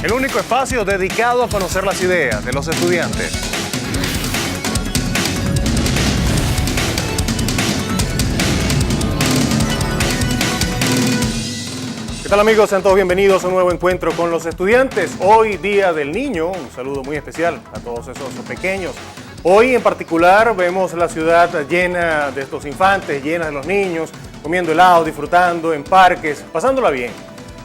el único espacio dedicado a conocer las ideas de los estudiantes. ¿Qué tal, amigos? Sean todos bienvenidos a un nuevo encuentro con los estudiantes. Hoy, Día del Niño, un saludo muy especial a todos esos pequeños. Hoy en particular vemos la ciudad llena de estos infantes, llena de los niños, comiendo helado, disfrutando en parques, pasándola bien.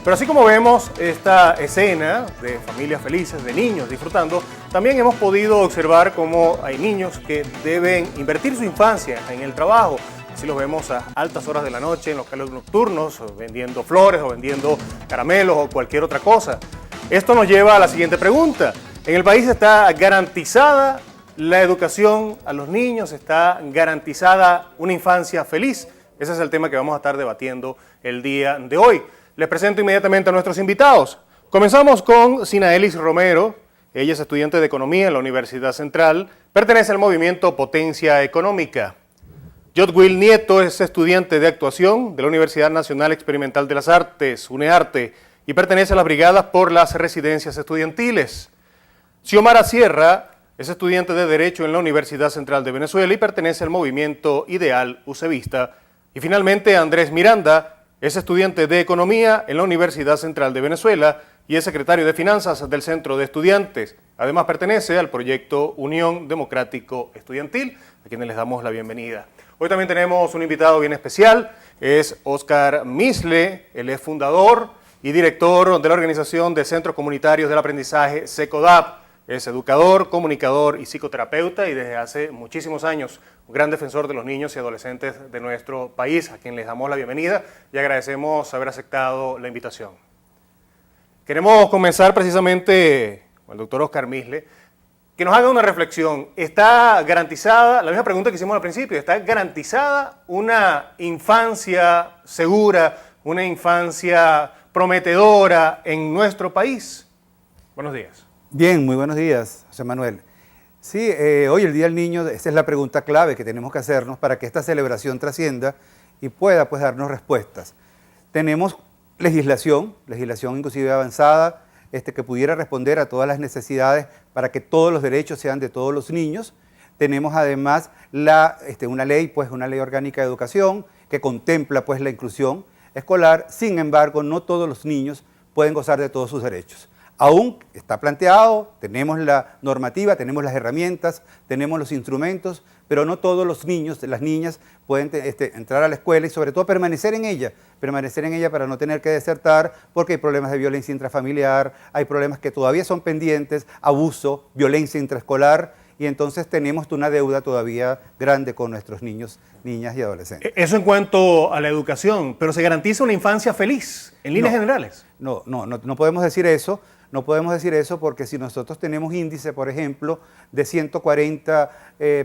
Pero así como vemos esta escena de familias felices, de niños disfrutando, también hemos podido observar cómo hay niños que deben invertir su infancia en el trabajo. Así los vemos a altas horas de la noche en locales nocturnos, vendiendo flores o vendiendo caramelos o cualquier otra cosa. Esto nos lleva a la siguiente pregunta. ¿En el país está garantizada la educación a los niños? ¿Está garantizada una infancia feliz? Ese es el tema que vamos a estar debatiendo el día de hoy. Les presento inmediatamente a nuestros invitados. Comenzamos con Sinaelis Romero. Ella es estudiante de Economía en la Universidad Central. Pertenece al movimiento Potencia Económica. Jotwill Nieto es estudiante de actuación de la Universidad Nacional Experimental de las Artes, UNEARTE, y pertenece a las brigadas por las residencias estudiantiles. Xiomara Sierra es estudiante de Derecho en la Universidad Central de Venezuela y pertenece al movimiento Ideal UCEVista. Y finalmente Andrés Miranda es estudiante de Economía en la Universidad Central de Venezuela y es secretario de Finanzas del Centro de Estudiantes. Además pertenece al proyecto Unión Democrático Estudiantil, a quienes les damos la bienvenida. Hoy también tenemos un invitado bien especial, es Oscar Misle, él es fundador y director de la organización de Centros Comunitarios del Aprendizaje CECODAP. Es educador, comunicador y psicoterapeuta y desde hace muchísimos años un gran defensor de los niños y adolescentes de nuestro país, a quien les damos la bienvenida y agradecemos haber aceptado la invitación. Queremos comenzar precisamente con el doctor Oscar Misle, que nos haga una reflexión. ¿Está garantizada, la misma pregunta que hicimos al principio, está garantizada una infancia segura, una infancia prometedora en nuestro país? Buenos días. Bien, muy buenos días, José Manuel. Sí, hoy el Día del Niño, esta es la pregunta clave que tenemos que hacernos para que esta celebración trascienda y pueda pues darnos respuestas. Tenemos legislación inclusive avanzada, que pudiera responder a todas las necesidades para que todos los derechos sean de todos los niños. Tenemos además una ley orgánica de educación que contempla pues la inclusión escolar. Sin embargo, no todos los niños pueden gozar de todos sus derechos. Aún está planteado, tenemos la normativa, tenemos las herramientas, tenemos los instrumentos, pero no todos los niños, las niñas pueden entrar a la escuela y sobre todo permanecer en ella para no tener que desertar, porque hay problemas de violencia intrafamiliar, hay problemas que todavía son pendientes, abuso, violencia intraescolar, y entonces tenemos una deuda todavía grande con nuestros niños, niñas y adolescentes. Eso en cuanto a la educación, pero ¿se garantiza una infancia feliz en líneas generales? No podemos decir eso. No podemos decir eso porque si nosotros tenemos índice, por ejemplo, de 140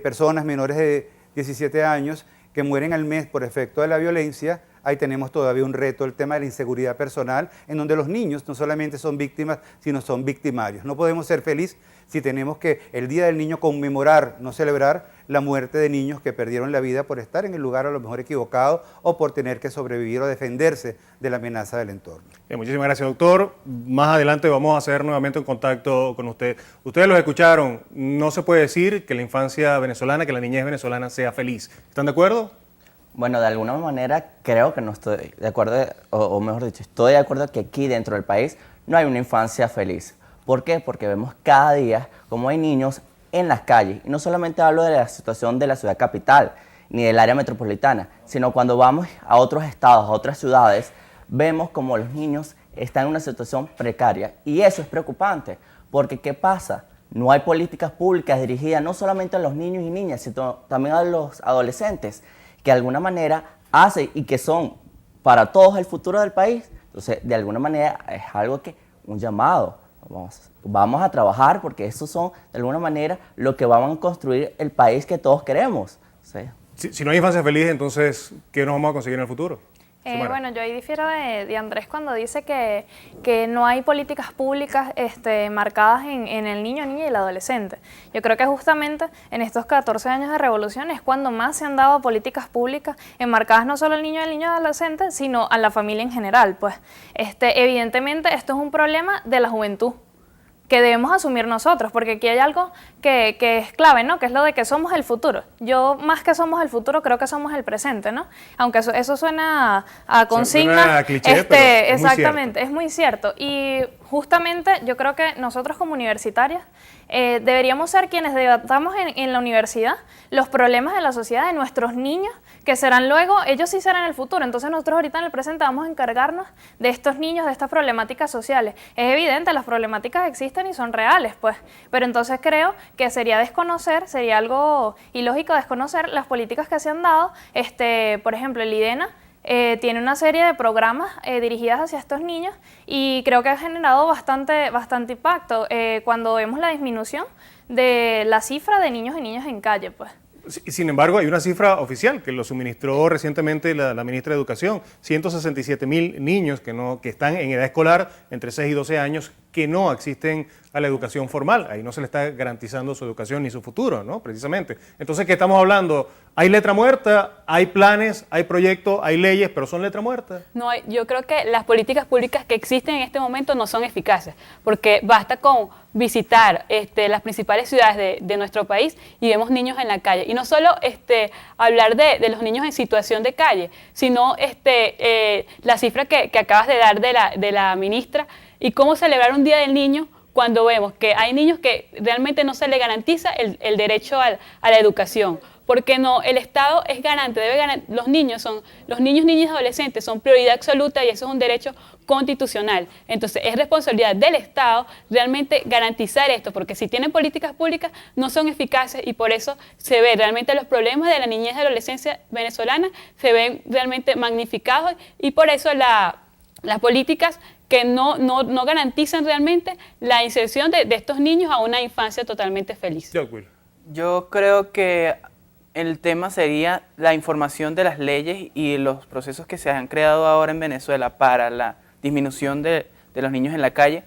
personas menores de 17 años que mueren al mes por efecto de la violencia, ahí tenemos todavía un reto, el tema de la inseguridad personal, en donde los niños no solamente son víctimas, sino son victimarios. No podemos ser felices si tenemos que el Día del Niño conmemorar, no celebrar la muerte de niños que perdieron la vida por estar en el lugar a lo mejor equivocado o por tener que sobrevivir o defenderse de la amenaza del entorno. Muchísimas gracias, doctor. Más adelante vamos a hacer nuevamente un contacto con usted. Ustedes los escucharon, no se puede decir que la infancia venezolana, que la niñez venezolana sea feliz. ¿Están de acuerdo? Bueno, de alguna manera creo que no estoy de acuerdo, o mejor dicho, estoy de acuerdo que aquí dentro del país no hay una infancia feliz. ¿Por qué? Porque vemos cada día cómo hay niños en las calles. Y no solamente hablo de la situación de la ciudad capital ni del área metropolitana, sino cuando vamos a otros estados, a otras ciudades, vemos como los niños están en una situación precaria. Y eso es preocupante, porque ¿qué pasa? No hay políticas públicas dirigidas no solamente a los niños y niñas, sino también a los adolescentes, que de alguna manera hacen y que son para todos el futuro del país. Entonces, de alguna manera es algo que, un llamado, vamos a trabajar porque esos son de alguna manera lo que van a construir el país que todos queremos. ¿Sí? Si no hay infancia feliz, entonces, ¿qué nos vamos a conseguir en el futuro? Bueno, yo ahí difiero de Andrés cuando dice que no hay políticas públicas marcadas en el niño, niña y el adolescente. Yo creo que justamente en estos 14 años de revolución es cuando más se han dado políticas públicas enmarcadas no solo al niño y al adolescente, sino a la familia en general. Pues evidentemente esto es un problema de la juventud. que debemos asumir nosotros, porque aquí hay algo que es clave, ¿no? Que es lo de que somos el futuro. Yo, más que somos el futuro, creo que somos el presente, ¿no? Aunque eso suena a consigna. Suena a cliché, pero es muy exactamente, es muy cierto. Y justamente yo creo que nosotros como universitarias deberíamos ser quienes debatamos en la universidad los problemas de la sociedad de nuestros niños, que serán luego, ellos sí serán el futuro. Entonces nosotros ahorita en el presente vamos a encargarnos de estos niños, de estas problemáticas sociales. Es evidente, las problemáticas existen y son reales, pues. Pero entonces creo que sería algo ilógico desconocer las políticas que se han dado. Por ejemplo, el IDENA tiene una serie de programas dirigidas hacia estos niños y creo que ha generado bastante impacto cuando vemos la disminución de la cifra de niños y niñas en calle, pues. Sin embargo, hay una cifra oficial que lo suministró recientemente la ministra de Educación, 167.000 niños que están en edad escolar entre 6 y 12 años que no asisten a la educación formal. Ahí no se le está garantizando su educación ni su futuro, ¿no? Precisamente. Entonces, ¿qué estamos hablando? ¿Hay letra muerta? ¿Hay planes? ¿Hay proyectos? ¿Hay leyes? ¿Pero son letra muerta? No, yo creo que las políticas públicas que existen en este momento no son eficaces, porque basta con visitar las principales ciudades de nuestro país y vemos niños en la calle. Y no solo hablar de los niños en situación de calle, sino la cifra que acabas de dar de la ministra, y cómo celebrar un Día del Niño cuando vemos que hay niños que realmente no se les garantiza el derecho a la educación. Porque no, el Estado es garante, los niños, niñas y adolescentes son prioridad absoluta y eso es un derecho constitucional. Entonces es responsabilidad del Estado realmente garantizar esto, porque si tienen políticas públicas no son eficaces y por eso se ve realmente los problemas de la niñez y adolescencia venezolana se ven realmente magnificados y por eso las políticas que no garantizan realmente la inserción de estos niños a una infancia totalmente feliz. Yo creo que el tema sería la información de las leyes y los procesos que se han creado ahora en Venezuela para la disminución de los niños en la calle.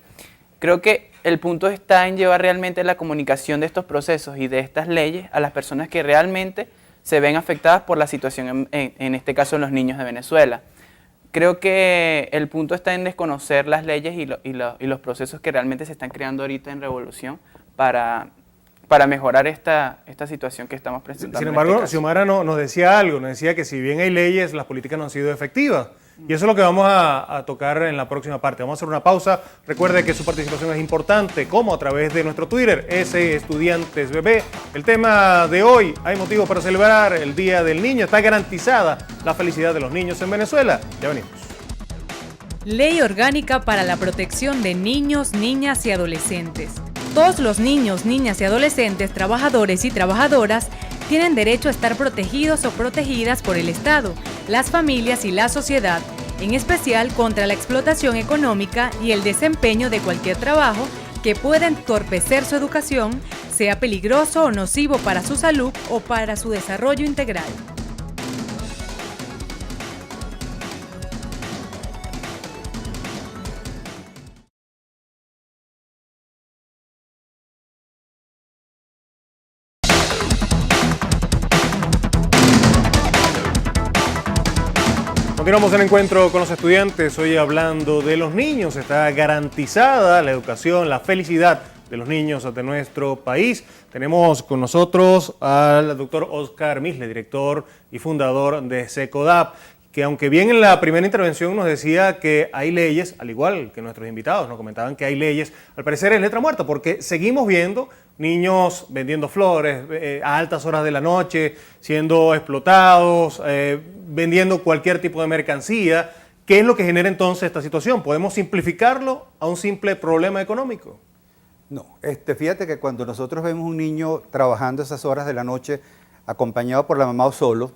Creo que el punto está en llevar realmente la comunicación de estos procesos y de estas leyes a las personas que realmente se ven afectadas por la situación, en este caso los niños de Venezuela. Creo que el punto está en desconocer las leyes y los procesos que realmente se están creando ahorita en Revolución para mejorar esta situación que estamos presentando. Sin embargo, Xiomara nos decía algo, nos decía que si bien hay leyes, las políticas no han sido efectivas. Y eso es lo que vamos a tocar en la próxima parte. Vamos a hacer una pausa. Recuerde que su participación es importante, como a través de nuestro Twitter, @estudiantesbb. El tema de hoy, hay motivos para celebrar el Día del Niño. Está garantizada la felicidad de los niños en Venezuela. Ya venimos. Ley Orgánica para la Protección de Niños, Niñas y Adolescentes. Todos los niños, niñas y adolescentes, trabajadores y trabajadoras tienen derecho a estar protegidos o protegidas por el Estado, las familias y la sociedad, en especial contra la explotación económica y el desempeño de cualquier trabajo que pueda entorpecer su educación, sea peligroso o nocivo para su salud o para su desarrollo integral. Continuamos el encuentro con los estudiantes, hoy hablando de los niños. Está garantizada la educación, la felicidad de los niños de nuestro país. Tenemos con nosotros al doctor Oscar Misle, director y fundador de SECODAP, que aunque bien en la primera intervención nos decía que hay leyes, al igual que nuestros invitados nos comentaban que hay leyes, al parecer es letra muerta, porque seguimos viendo niños vendiendo flores a altas horas de la noche, siendo explotados, vendiendo cualquier tipo de mercancía. ¿Qué es lo que genera entonces esta situación? ¿Podemos simplificarlo a un simple problema económico? No, fíjate que cuando nosotros vemos un niño trabajando esas horas de la noche acompañado por la mamá o solo,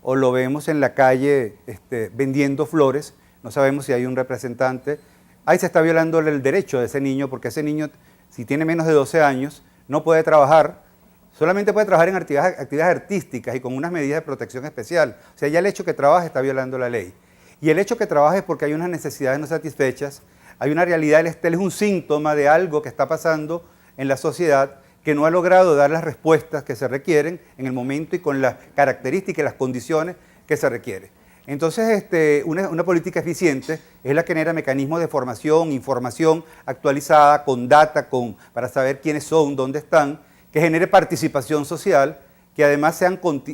o lo vemos en la calle vendiendo flores, no sabemos si hay un representante, ahí se está violando el derecho de ese niño, porque ese niño, si tiene menos de 12 años, no puede trabajar, solamente puede trabajar en actividades artísticas y con unas medidas de protección especial. O sea, ya el hecho que trabaje está violando la ley. Y el hecho que trabaje es porque hay unas necesidades no satisfechas, hay una realidad, él es un síntoma de algo que está pasando en la sociedad que no ha logrado dar las respuestas que se requieren en el momento y con las características y las condiciones que se requieren. Entonces, una política eficiente es la que genera mecanismos de formación, información actualizada, con data, para saber quiénes son, dónde están, que genere participación social, que además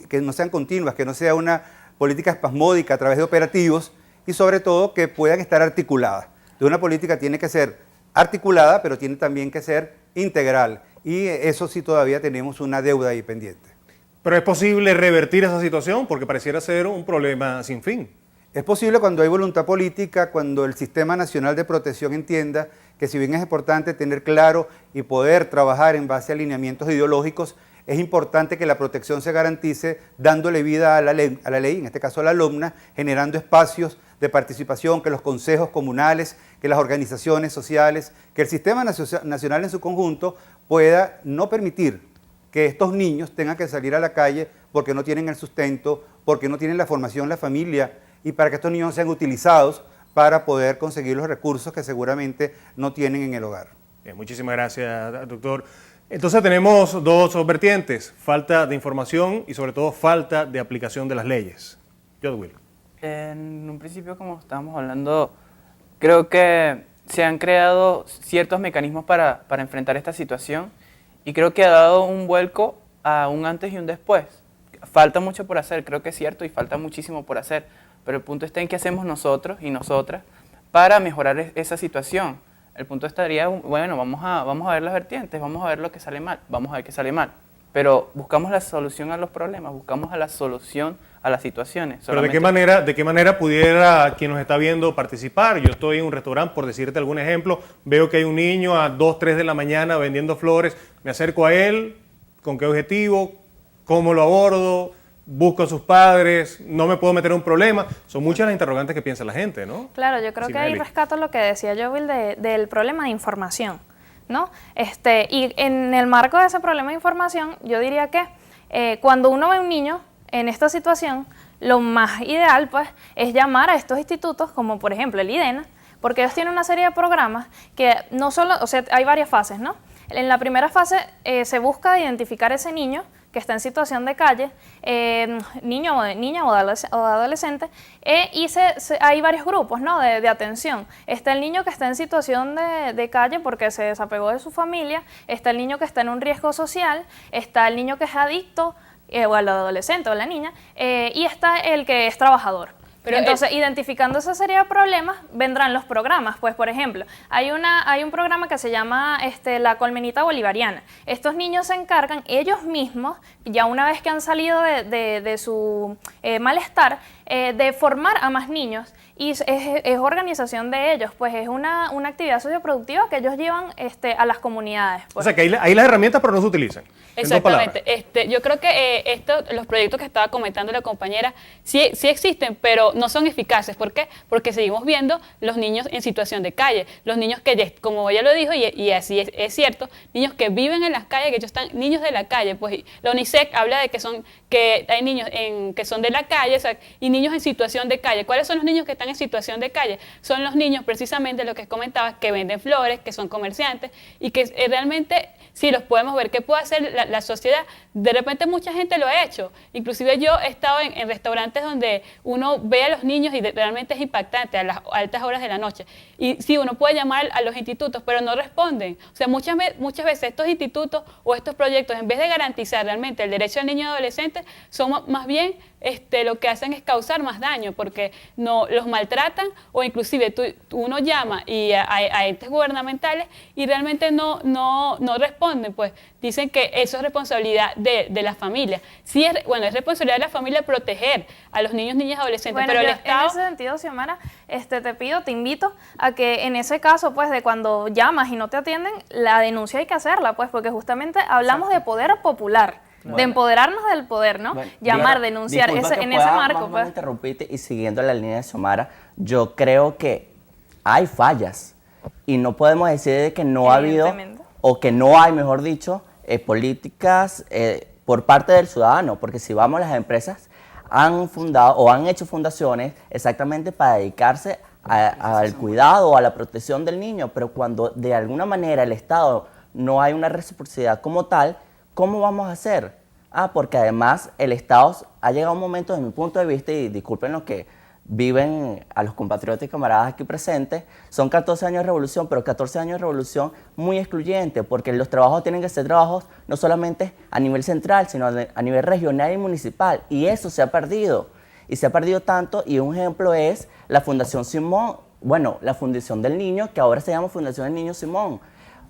que no sean continuas, que no sea una política espasmódica a través de operativos y sobre todo que puedan estar articuladas. Entonces, una política tiene que ser articulada, pero tiene también que ser integral y eso sí todavía tenemos una deuda ahí pendiente. Pero es posible revertir esa situación porque pareciera ser un problema sin fin. Es posible cuando hay voluntad política, cuando el Sistema Nacional de Protección entienda que si bien es importante tener claro y poder trabajar en base a alineamientos ideológicos, es importante que la protección se garantice dándole vida a la ley, en este caso a la alumna, generando espacios de participación, que los consejos comunales, que las organizaciones sociales, que el Sistema Nacional en su conjunto pueda no permitir que estos niños tengan que salir a la calle porque no tienen el sustento, porque no tienen la formación, la familia, y para que estos niños sean utilizados para poder conseguir los recursos que seguramente no tienen en el hogar. Bien, muchísimas gracias, doctor. Entonces tenemos dos vertientes, falta de información y sobre todo falta de aplicación de las leyes. Jodwill. En un principio, como estábamos hablando, creo que se han creado ciertos mecanismos para enfrentar esta situación y creo que ha dado un vuelco a un antes y un después. Falta mucho por hacer, creo que es cierto, y falta muchísimo por hacer, pero el punto está en qué hacemos nosotros y nosotras para mejorar esa situación. El punto estaría, bueno, vamos a ver las vertientes, vamos a ver lo que sale mal, vamos a ver qué sale mal, pero buscamos la solución a los problemas, buscamos la solución a las situaciones. Pero ¿de qué manera pudiera quien nos está viendo participar? Yo estoy en un restaurante, por decirte algún ejemplo, veo que hay un niño a 2, 3 de la mañana vendiendo flores, me acerco a él, ¿con qué objetivo? ¿Cómo lo abordo? ¿Busco a sus padres? ¿No me puedo meter en un problema? Son muchas las interrogantes que piensa la gente, ¿no? Claro, yo creo que ahí rescato lo que decía Jodwill del problema de información, ¿no? Y en el marco de ese problema de información, yo diría que cuando uno ve a un niño en esta situación, lo más ideal pues es llamar a estos institutos, como por ejemplo el IDENA, porque ellos tienen una serie de programas que no solo, o sea, hay varias fases, ¿no? En la primera fase se busca identificar ese niño que está en situación de calle, niño o niña o adolescente, y hay varios grupos, ¿no?, de atención. Está el niño que está en situación de calle porque se desapegó de su familia, está el niño que está en un riesgo social, está el niño que es adicto, o el adolescente o la niña, y está el que es trabajador. Pero entonces, identificando esa serie de problemas, vendrán los programas. Pues, por ejemplo, hay un programa que se llama La Colmenita Bolivariana. Estos niños se encargan ellos mismos, ya una vez que han salido de su malestar, de formar a más niños. Y es organización de ellos, pues es una actividad socioproductiva que ellos llevan a las comunidades. Pues. O sea, que ahí las herramientas pero no se utilizan. Exactamente. Yo creo que los proyectos que estaba comentando la compañera sí existen, pero no son eficaces. ¿Por qué? Porque seguimos viendo los niños en situación de calle, los niños que, como ella lo dijo, y así es cierto, niños que viven en las calles, que ellos están niños de la calle. Pues la UNICEF habla de que hay niños que son de la calle, o sea, y niños en situación de calle. ¿Cuáles son los niños que están en situación de calle? Son los niños, precisamente lo que comentabas, que venden flores, que son comerciantes y que realmente sí los podemos ver. ¿Qué puede hacer la sociedad? De repente mucha gente lo ha hecho. Inclusive yo he estado en restaurantes donde uno ve a los niños y realmente es impactante a las altas horas de la noche. Y sí, uno puede llamar a los institutos, pero no responden. O sea, muchas veces estos institutos o estos proyectos, en vez de garantizar realmente el derecho del niño y adolescente, son más bien lo que hacen es causar más daño, porque no los maltratan, o inclusive uno llama a entes gubernamentales y realmente no responden. Pues dicen que eso es responsabilidad de la familia. Sí, es responsabilidad de la familia proteger a los niños, niñas y adolescentes, bueno, pero el Estado... En ese sentido, Xiomara, te invito a que en ese caso, pues, de cuando llamas y no te atienden, la denuncia hay que hacerla, pues, porque justamente hablamos de poder popular. Bueno. De empoderarnos del poder, ¿no? Bueno, llamar, denunciar, en ese marco. Pues. Interrumpirte y siguiendo la línea de Xiomara, yo creo que hay fallas y no podemos decir de que no ha habido, o que no hay, mejor dicho, políticas por parte del ciudadano, porque si vamos, las empresas han fundado o han hecho fundaciones exactamente para dedicarse al cuidado o a la protección del niño, pero cuando de alguna manera el Estado no hay una reciprocidad como tal, ¿cómo vamos a hacer? Porque además el Estado ha llegado a un momento, desde mi punto de vista, y disculpen lo que viven, a los compatriotas y camaradas aquí presentes, son 14 años de revolución, pero 14 años de revolución muy excluyente, porque los trabajos tienen que ser trabajos no solamente a nivel central, sino a nivel regional y municipal, y eso se ha perdido, y se ha perdido tanto, y un ejemplo es la Fundación Simón, bueno, la Fundación del Niño, que ahora se llama Fundación del Niño Simón.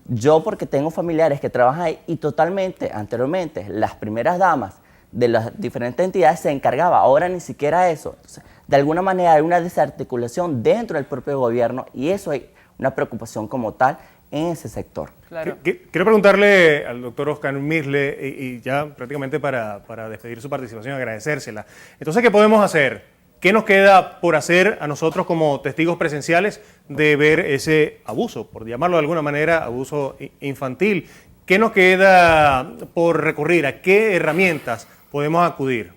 Yo, porque tengo familiares que trabajan ahí, y totalmente, anteriormente, las primeras damas de las diferentes entidades se encargaba, ahora ni siquiera eso. Entonces, de alguna manera hay una desarticulación dentro del propio gobierno y eso hay una preocupación como tal en ese sector. Claro. Quiero preguntarle al doctor Oscar Misle, y ya prácticamente para despedir su participación, agradecérsela. Entonces, ¿qué podemos hacer? ¿Qué nos queda por hacer a nosotros como testigos presenciales de ver ese abuso, por llamarlo de alguna manera, abuso infantil? ¿Qué nos queda por recurrir? ¿A qué herramientas podemos acudir?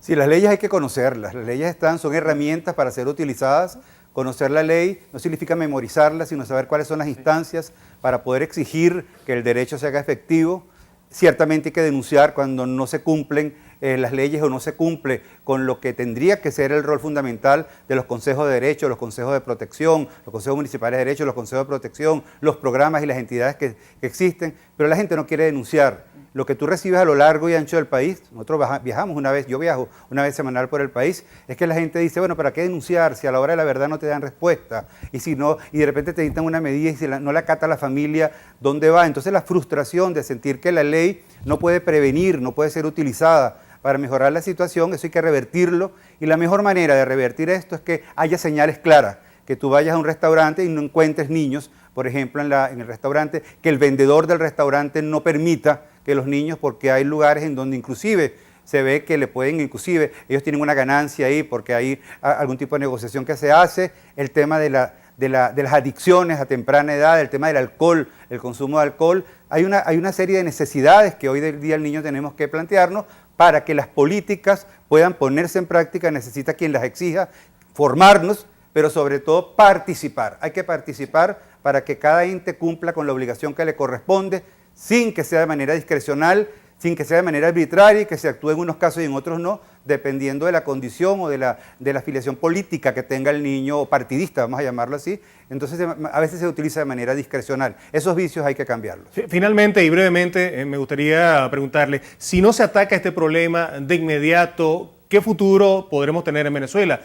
Sí, las leyes hay que conocerlas. Las leyes son herramientas para ser utilizadas. Conocer la ley no significa memorizarla, sino saber cuáles son las instancias para poder exigir que el derecho se haga efectivo. Ciertamente hay que denunciar cuando no se cumplen las leyes o no se cumple con lo que tendría que ser el rol fundamental de los consejos de derecho, los consejos de protección, los consejos municipales de derecho, los consejos de protección, los programas y las entidades que existen, pero la gente no quiere denunciar. Lo que tú recibes a lo largo y ancho del país, nosotros viajamos una vez, yo viajo una vez semanal por el país, es que la gente dice, bueno, ¿para qué denunciar si a la hora de la verdad no te dan respuesta? Y si no, y de repente te dictan una medida y si no la acata la familia, ¿dónde va? Entonces la frustración de sentir que la ley no puede prevenir, no puede ser utilizada para mejorar la situación, eso hay que revertirlo, y la mejor manera de revertir esto es que haya señales claras, que tú vayas a un restaurante y no encuentres niños, por ejemplo, en el restaurante, que el vendedor del restaurante no permita que los niños, porque hay lugares en donde inclusive se ve que le pueden, inclusive, ellos tienen una ganancia ahí porque hay algún tipo de negociación que se hace, el tema de las adicciones a temprana edad, el tema del alcohol, el consumo de alcohol, hay una serie de necesidades que hoy del día el niño tenemos que plantearnos para que las políticas puedan ponerse en práctica, necesita quien las exija, formarnos, pero sobre todo participar. Hay que participar para que cada ente cumpla con la obligación que le corresponde, sin que sea de manera discrecional, sin que sea de manera arbitraria y que se actúe en unos casos y en otros no, dependiendo de la condición o de la afiliación política que tenga el niño, o partidista, vamos a llamarlo así. Entonces, a veces se utiliza de manera discrecional. Esos vicios hay que cambiarlos. Finalmente y brevemente, me gustaría preguntarle, si no se ataca este problema de inmediato, ¿qué futuro podremos tener en Venezuela?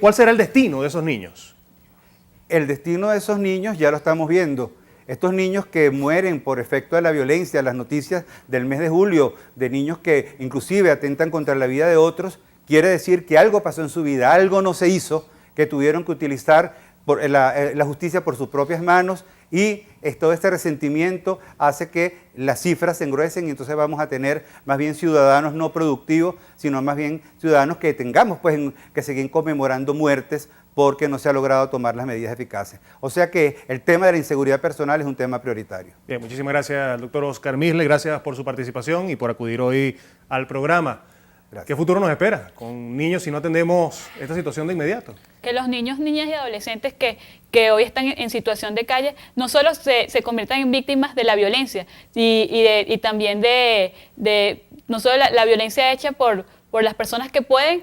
¿Cuál será el destino de esos niños? El destino de esos niños ya lo estamos viendo. Estos niños que mueren por efecto de la violencia, las noticias del mes de julio, de niños que inclusive atentan contra la vida de otros, quiere decir que algo pasó en su vida, algo no se hizo, que tuvieron que utilizar la justicia por sus propias manos, y todo este resentimiento hace que las cifras se engruesen y entonces vamos a tener más bien ciudadanos no productivos, sino más bien ciudadanos que tengamos que seguir conmemorando muertes porque no se ha logrado tomar las medidas eficaces. O sea que el tema de la inseguridad personal es un tema prioritario. Bien, muchísimas gracias al doctor Oscar Misle, gracias por su participación y por acudir hoy al programa. Gracias. ¿Qué futuro nos espera con niños si no atendemos esta situación de inmediato? Que los niños, niñas y adolescentes que hoy están en situación de calle no solo se conviertan en víctimas de la violencia y también de no solo la violencia hecha por las personas que pueden,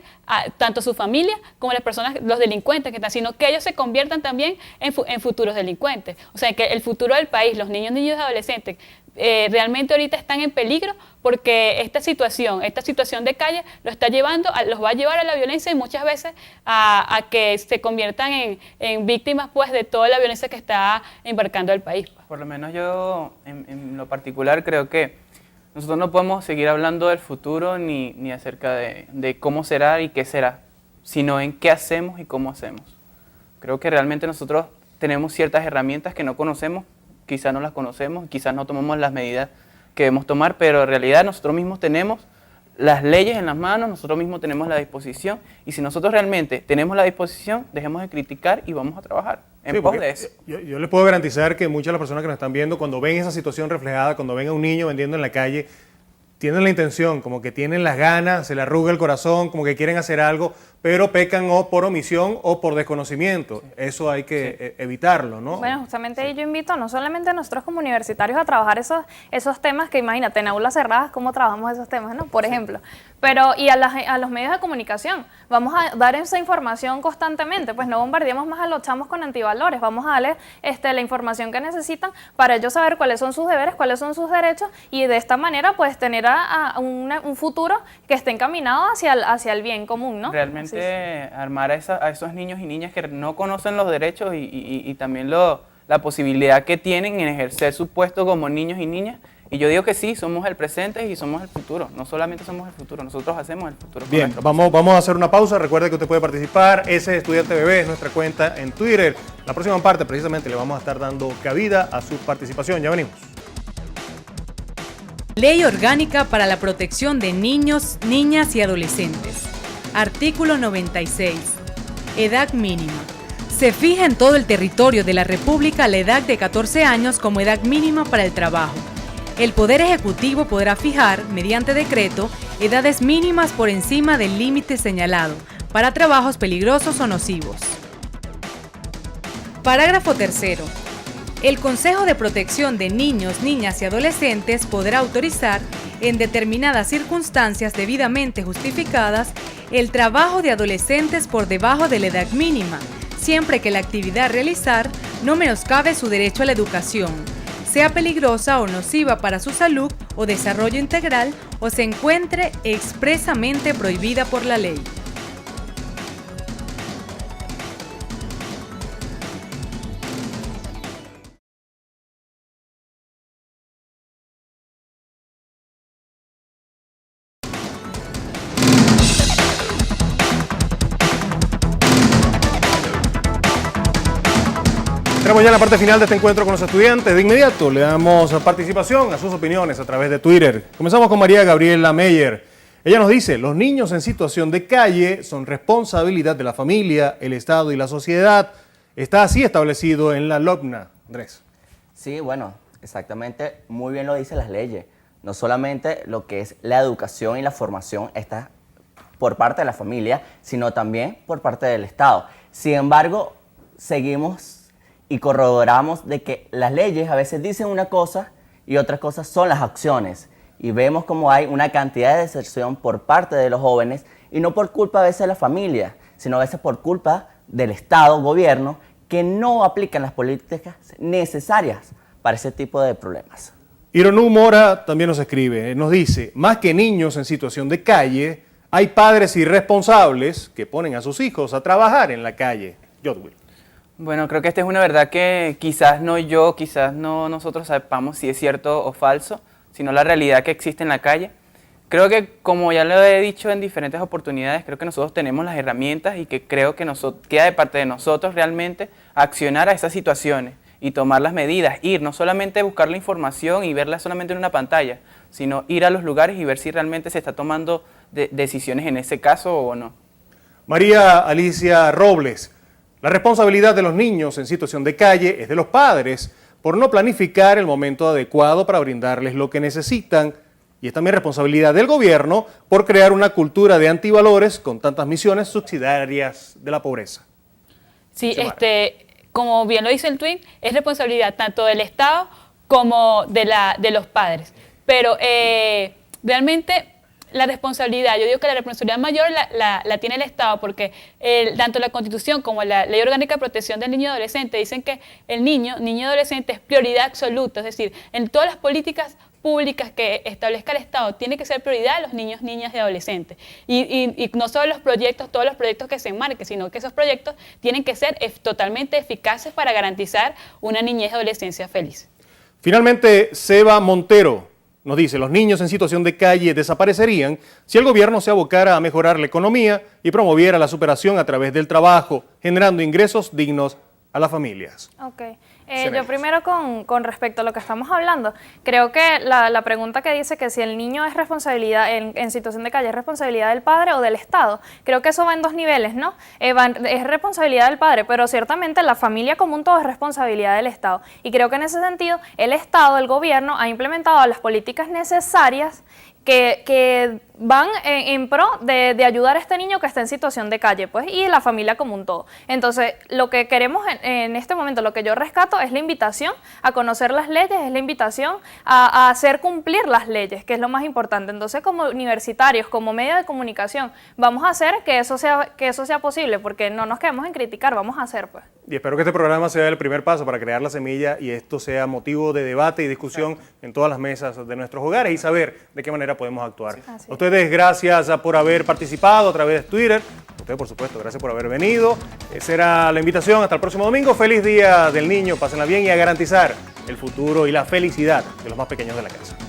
tanto su familia como las personas, los delincuentes que están, sino que ellos se conviertan también en futuros delincuentes. O sea, que el futuro del país, los niños, niños y adolescentes, realmente ahorita están en peligro porque esta situación de calle los va a llevar a la violencia y muchas veces a que se conviertan en víctimas pues de toda la violencia que está embarcando el país. Por lo menos yo en lo particular creo que nosotros no podemos seguir hablando del futuro ni acerca de cómo será y qué será, sino en qué hacemos y cómo hacemos. Creo que realmente nosotros tenemos ciertas herramientas que no conocemos, quizás no las conocemos, quizás no tomamos las medidas que debemos tomar, pero en realidad nosotros mismos tenemos las leyes en las manos, nosotros mismos tenemos la disposición, y si nosotros realmente tenemos la disposición, dejemos de criticar y vamos a trabajar en pos de eso. Yo les puedo garantizar que muchas de las personas que nos están viendo, cuando ven esa situación reflejada, cuando ven a un niño vendiendo en la calle, tienen la intención, como que tienen las ganas, se le arruga el corazón, como que quieren hacer algo, pero pecan o por omisión o por desconocimiento. Eso hay que evitarlo, ¿no? Bueno, justamente ahí yo invito no solamente a nosotros como universitarios a trabajar esos temas que imagínate, en aulas cerradas, cómo trabajamos esos temas, ¿no? Por ejemplo. Pero, y a los medios de comunicación, vamos a dar esa información constantemente, pues no bombardeemos más a los chamos con antivalores, vamos a darles la información que necesitan para ellos saber cuáles son sus deberes, cuáles son sus derechos y de esta manera pues tener un futuro que esté encaminado hacia el bien común, ¿no? Realmente armar a esos niños y niñas que no conocen los derechos y también la posibilidad que tienen en ejercer su puesto como niños y niñas. Y yo digo que sí, somos el presente y somos el futuro. No solamente somos el futuro, nosotros hacemos el futuro. Bien, vamos a hacer una pausa. Recuerde que usted puede participar. Ese Estudiante Bebé es nuestra cuenta en Twitter. La próxima parte precisamente le vamos a estar dando cabida a su participación. Ya venimos. Ley Orgánica para la Protección de Niños, Niñas y Adolescentes. Artículo 96. Edad mínima. Se fija en todo el territorio de la República la edad de 14 años como edad mínima para el trabajo. El Poder Ejecutivo podrá fijar, mediante decreto, edades mínimas por encima del límite señalado para trabajos peligrosos o nocivos. Parágrafo 3. El Consejo de Protección de Niños, Niñas y Adolescentes podrá autorizar, en determinadas circunstancias debidamente justificadas, el trabajo de adolescentes por debajo de la edad mínima, siempre que la actividad a realizar no menoscabe su derecho a la educación, sea peligrosa o nociva para su salud o desarrollo integral o se encuentre expresamente prohibida por la ley. Entramos ya en la parte final de este encuentro con los estudiantes. De inmediato le damos participación a sus opiniones a través de Twitter. Comenzamos con María Gabriela Meyer. Ella nos dice, los niños en situación de calle son responsabilidad de la familia, el Estado y la sociedad. Está así establecido en la LOCNA. Andrés. Sí, bueno, exactamente, muy bien lo dicen las leyes. No solamente lo que es la educación y la formación está por parte de la familia, sino también por parte del Estado. Sin embargo, seguimos y corroboramos de que las leyes a veces dicen una cosa y otras cosas son las acciones. Y vemos como hay una cantidad de deserción por parte de los jóvenes y no por culpa a veces de la familia, sino a veces por culpa del Estado, gobierno, que no aplican las políticas necesarias para ese tipo de problemas. Ironú Mora también nos escribe, nos dice, más que niños en situación de calle, hay padres irresponsables que ponen a sus hijos a trabajar en la calle. Jodwill. Bueno, creo que esta es una verdad que quizás no nosotros sepamos si es cierto o falso, sino la realidad que existe en la calle. Creo que, como ya lo he dicho en diferentes oportunidades, creo que nosotros tenemos las herramientas y que creo que queda de parte de nosotros realmente accionar a esas situaciones y tomar las medidas, no solamente buscar la información y verla solamente en una pantalla, sino ir a los lugares y ver si realmente se está tomando decisiones en ese caso o no. María Alicia Robles. La responsabilidad de los niños en situación de calle es de los padres por no planificar el momento adecuado para brindarles lo que necesitan y es también responsabilidad del gobierno por crear una cultura de antivalores con tantas misiones subsidiarias de la pobreza. Sí, como bien lo dice el tweet, es responsabilidad tanto del Estado como de los padres. Pero realmente la responsabilidad, yo digo que la responsabilidad mayor la tiene el Estado porque tanto la Constitución como la Ley Orgánica de Protección del Niño y Adolescente dicen que el niño y adolescente es prioridad absoluta, es decir, en todas las políticas públicas que establezca el Estado tiene que ser prioridad a los niños, niñas y adolescentes. Y no solo todos los proyectos que se enmarquen, sino que esos proyectos tienen que ser totalmente eficaces para garantizar una niñez y adolescencia feliz. Finalmente, Seba Montero nos dice, los niños en situación de calle desaparecerían si el gobierno se abocara a mejorar la economía y promoviera la superación a través del trabajo, generando ingresos dignos a las familias. Okay. Yo primero con respecto a lo que estamos hablando, creo que la pregunta que dice que si el niño es responsabilidad en situación de calle es responsabilidad del padre o del Estado, creo que eso va en dos niveles, ¿no? Es responsabilidad del padre, pero ciertamente la familia común todo es responsabilidad del Estado. Y creo que en ese sentido el Estado, el gobierno, ha implementado las políticas necesarias que van en pro de ayudar a este niño que está en situación de calle, pues, y la familia como un todo. Entonces, lo que queremos en este momento, lo que yo rescato es la invitación a conocer las leyes, es la invitación a hacer cumplir las leyes, que es lo más importante. Entonces, como universitarios, como medio de comunicación, vamos a hacer que eso sea posible, porque no nos quedemos en criticar, vamos a hacer, pues. Y espero que este programa sea el primer paso para crear la semilla y esto sea motivo de debate y discusión en todas las mesas de nuestros hogares y saber de qué manera podemos actuar. Así A ustedes, gracias por haber participado a través de Twitter. A ustedes, por supuesto, gracias por haber venido. Esa era la invitación. Hasta el próximo domingo. Feliz Día del Niño. Pásenla bien y a garantizar el futuro y la felicidad de los más pequeños de la casa.